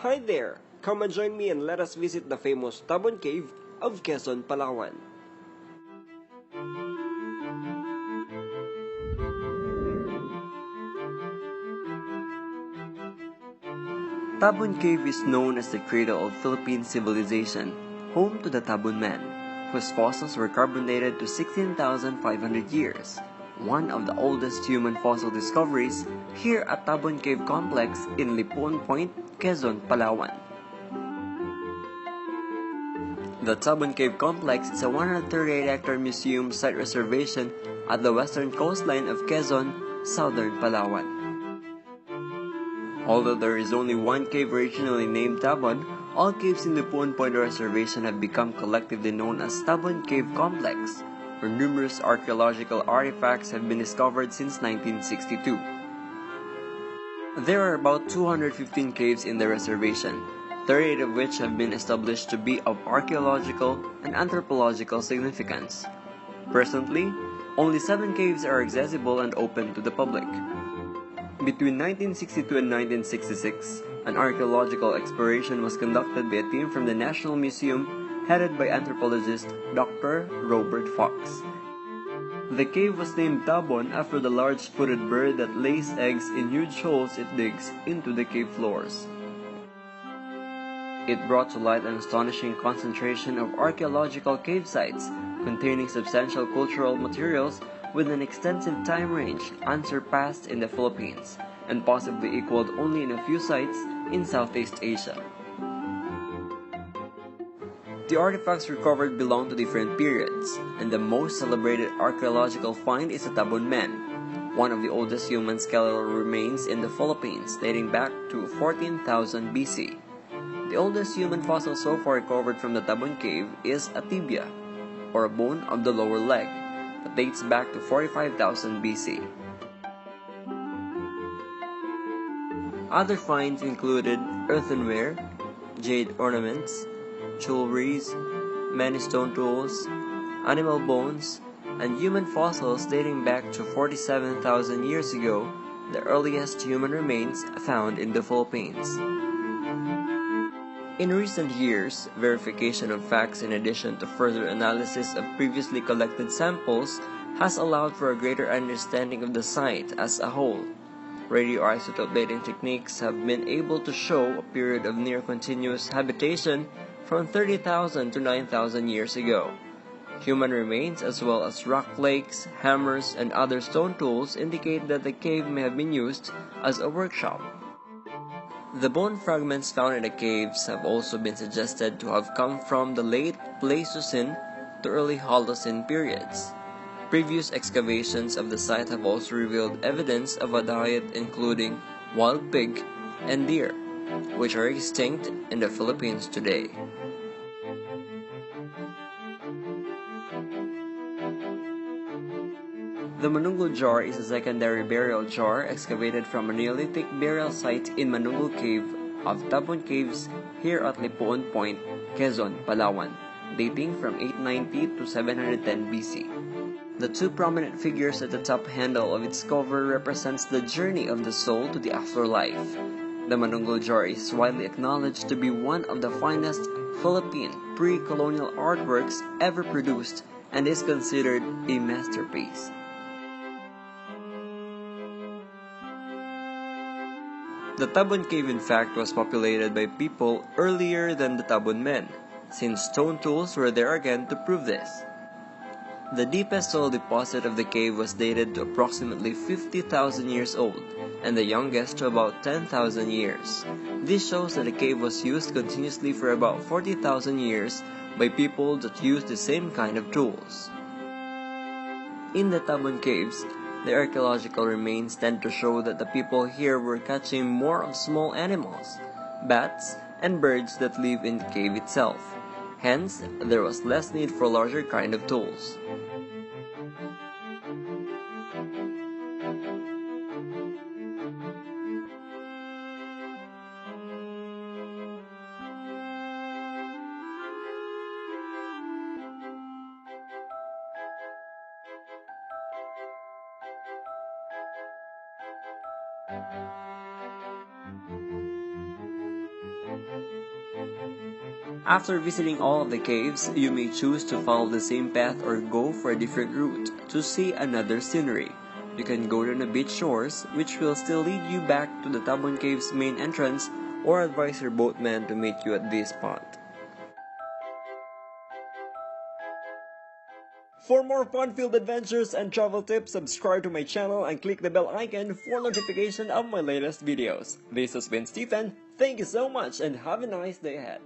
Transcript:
Hi there! Come and join me and let us visit the famous Tabon Cave of Quezon, Palawan. Tabon Cave is known as the cradle of Philippine civilization, home to the Tabon man, whose fossils were carbon dated to 16,500 years. One of the oldest human fossil discoveries here at Tabon Cave Complex in Lipon Point, Quezon, Palawan. The Tabon Cave Complex is a 138-hectare museum site reservation at the western coastline of Quezon, southern Palawan. Although there is only one cave originally named Tabon, all caves in the Lipon Point Reservation have become collectively known as Tabon Cave Complex, where numerous archaeological artifacts have been discovered since 1962. There are about 215 caves in the reservation, 38 of which have been established to be of archaeological and anthropological significance. Presently, only 7 caves are accessible and open to the public. Between 1962 and 1966, an archaeological exploration was conducted by a team from the National Museum headed by anthropologist Dr. Robert Fox. The cave was named Tabon after the large-footed bird that lays eggs in huge holes it digs into the cave floors. It brought to light an astonishing concentration of archaeological cave sites containing substantial cultural materials with an extensive time range unsurpassed in the Philippines and possibly equaled only in a few sites in Southeast Asia. The artifacts recovered belong to different periods, and the most celebrated archaeological find is the Tabon Man, one of the oldest human skeletal remains in the Philippines dating back to 14,000 BC. The oldest human fossil so far recovered from the Tabon Cave is a tibia, or a bone of the lower leg, that dates back to 45,000 BC. Other finds included earthenware, jade ornaments, jewelries, many stone tools, animal bones, and human fossils dating back to 47,000 years ago, the earliest human remains found in the Philippines. In recent years, verification of facts in addition to further analysis of previously collected samples has allowed for a greater understanding of the site as a whole. Radioisotope dating techniques have been able to show a period of near-continuous habitation from 30,000 to 9,000 years ago. Human remains as well as rock flakes, hammers, and other stone tools indicate that the cave may have been used as a workshop. The bone fragments found in the caves have also been suggested to have come from the late Pleistocene to early Holocene periods. Previous excavations of the site have also revealed evidence of a diet including wild pig and deer, which are extinct in the Philippines today. The Manunggul jar is a secondary burial jar excavated from a Neolithic burial site in Manunggul Cave of Tabon Caves here at Lipon Point, Quezon, Palawan, dating from 890 to 710 BC. The two prominent figures at the top handle of its cover represents the journey of the soul to the afterlife. The Manunggul jar is widely acknowledged to be one of the finest Philippine pre-colonial artworks ever produced and is considered a masterpiece. The Tabon Cave in fact was populated by people earlier than the Tabon men, since stone tools were there again to prove this. The deepest soil deposit of the cave was dated to approximately 50,000 years old, and the youngest to about 10,000 years. This shows that the cave was used continuously for about 40,000 years by people that used the same kind of tools. In the Tabon Caves, the archaeological remains tend to show that the people here were catching more of small animals, bats, and birds that live in the cave itself. Hence, there was less need for larger kind of tools. After visiting all of the caves, you may choose to follow the same path or go for a different route to see another scenery. You can go to the beach shores, which will still lead you back to the Tabon Cave's main entrance, or advise your boatman to meet you at this spot. For more fun-filled adventures and travel tips, subscribe to my channel and click the bell icon for notification of my latest videos. This has been Stephen. Thank you so much and have a nice day ahead.